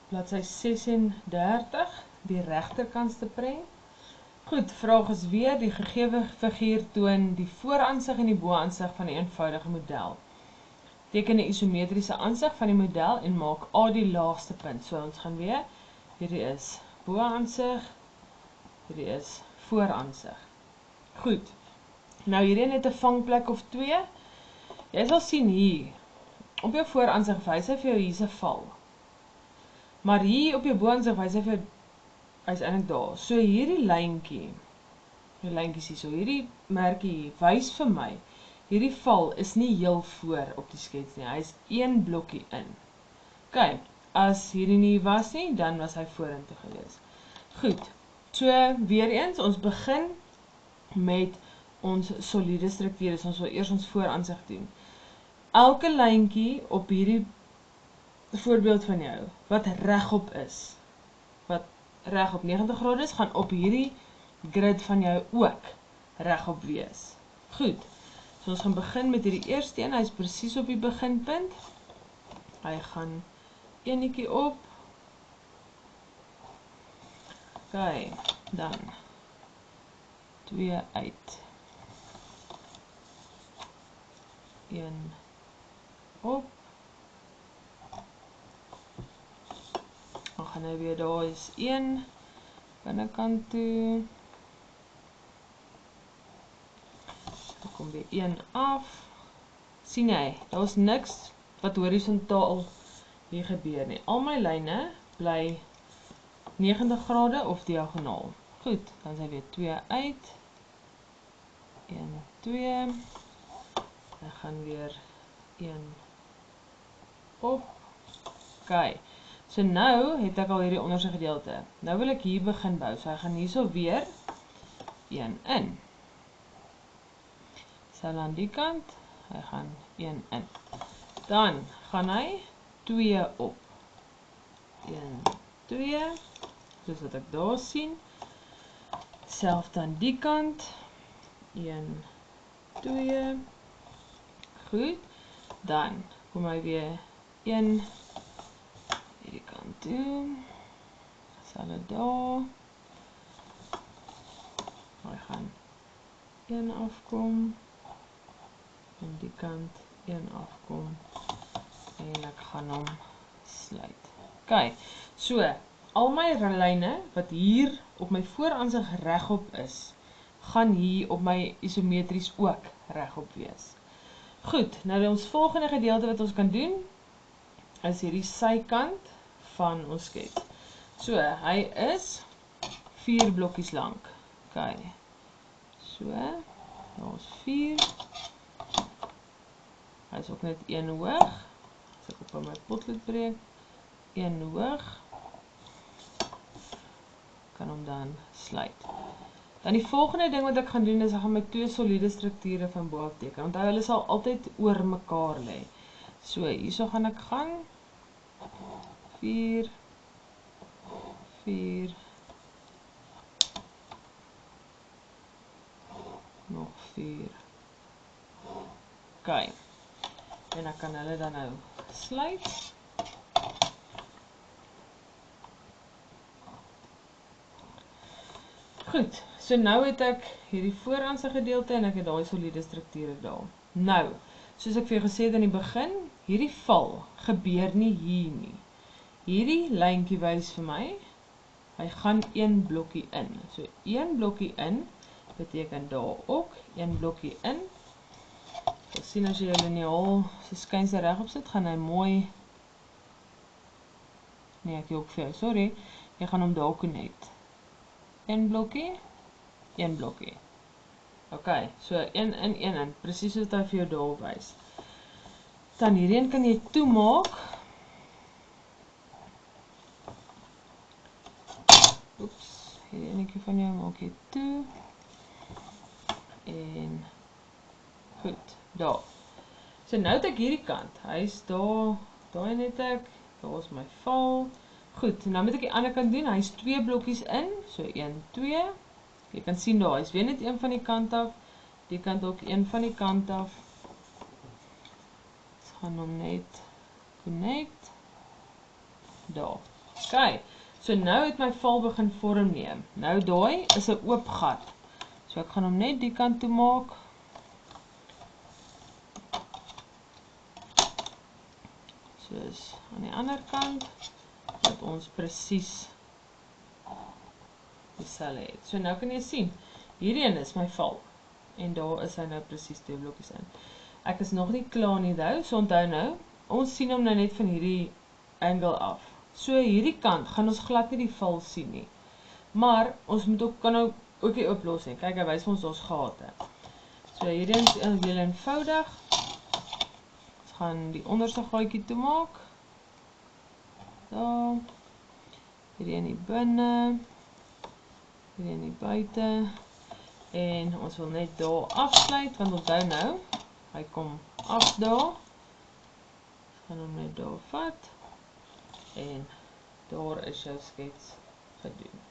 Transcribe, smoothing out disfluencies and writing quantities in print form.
bladsy 36, die regterkantste prent. Goed, vraag is weer, die gegewe figuur toon die vooraansig en die boaansig van die eenvoudige model. Teken die isometriese aansig van die model en maak A die laagste punt. So ons gaan weer, hierdie is boaansig, hierdie is vooraansig. Goed, nou hierdie het 'n vangplek of 2. Jy sal sien hier, op jou vooraansig wys hy vir jou hier's 'n val. Maar hier op jou boaansig wys hy vir jou, hy's eintlik daar. So hierdie lyntjie, die lyntjies hier, so hierdie merkie hier, wys vir my, hierdie val is nie heel voor op die skets nie, hy is 1 blokkie in. OK, as hierdie nie was nie, dan was hy vorentoe gewees. Goed, so weer eens, ons begin met ons soliede strukture, ons wil eers ons vooraansig doen. Elke lyntjie op hierdie voorbeeld van jou, wat regop is, wat regop 90 grade is, gaan op hierdie grid van jou ook regop wees. Goed, so ons gaan begin met hierdie eerste een, hy is presies op die beginpunt. Hy gaan eenetjie op. OK, dan 2 uit. 1 op. Dan gaan hy weer, daar is 1 binnekant toe. Dan kom weer 1 af. Sien jy, daar is niks wat horisontaal hier gebeur nie. Al my lyne bly 90 grade of diagonaal. Goed, dan is hy weer 2 uit. 1, 2. Dan gaan weer 1 op. OK, so nou het ek al hierdie onderste gedeelte. Nou wil ek hier begin bou, so hy gaan hierso weer 1 in. Sal aan die kant, hy gaan 1 in. Dan gaan hy 2 op. 1, 2, soos wat ek daar sien. Selfs aan die kant. 1, 2. Goed, dan kom hy weer 1 hierdie kant toe. Sal dit daar. Hy gaan 1 afkom. En die kant 1 afkom. En ek gaan hom sluit. OK, so, al my lyne wat hier op my vooraansig regop is, gaan hier op my isometries ook regop wees. Goed, nou ons volgende gedeelte wat ons kan doen, is hierdie sykant van ons skets. So, hy is 4 blokkies lank. OK, so, daar is 4. Hy is ook net 1 hoog. As ek op my potlood breek, 1 hoog. Kan hom dan sluit. Dan die volgende ding wat ek gaan doen is, ek gaan my 2 soliede strukture van bo af teken. Onthou, hulle sal altyd oor mekaar lê. So, hierso gaan ek gaan 4, 4, nog 4. OK. En ek kan hulle dan nou sluit. Goed, so nou het ek hierdie vooraanse gedeelte en ek het daai soliede strukture daar. Nou, soos ek vir jou gesê het in die begin, hierdie val gebeur nie hier nie. Hierdie lyntjie wys vir my, hy gaan 1 blokkie in. So 1 blokkie in beteken daar ook 1 blokkie in. Jy sien as jy jou liniaal se skynsel regop sit, gaan hy mooi. Nee, ek ook vir jou, sorry. Jy gaan hom daar connect. 1 blokkie, 1 blokkie. OK, so 1 in, 1 in. Presies soos hy vir jou daar wys. Dan hierheen kan jy toemaak. Oeps, hierdie enetjie van jou maak jy toe. En goed, daar. So nou het ek hierdie kant. Hy is daar, daai net ek. Daar is my val. Goed, nou moet ek die ander kant doen. Hy is 2 blokkies in, so 1, 2. Jy kan sien daar, hy is weer net een van die kant af. Die kant ook een van die kant af. Ons gaan hom net connect. Daar. Ok, so nou het my val begin vorm neem. Nou daai is 'n oop gat. So ek gaan hom net die kant toe maak. Soos aan die ander kant, dat ons presies dieselfde het. So nou kan jy sien, hierdie een is my val. En daar is hy nou presies 2 blokkies in. Ek is nog nie klaar nie nou, so onthou nou, ons sien hom nou net van hierdie angle af. So hierdie kant gaan ons glad nie die val sien nie. Maar ons moet ook, kan nou ook die oplos nie. Kyk, hy wys ons daar's gate. So hierdie is heel eenvoudig. Ons gaan die onderste gaatjie toemaak. Daar. Hierdie in die binne. Hierdie in die buite. En ons wil net daar afsluit, want onthou nou, hy kom af daar. Gaan hom net daar vat. En daar is jou skets gedoen.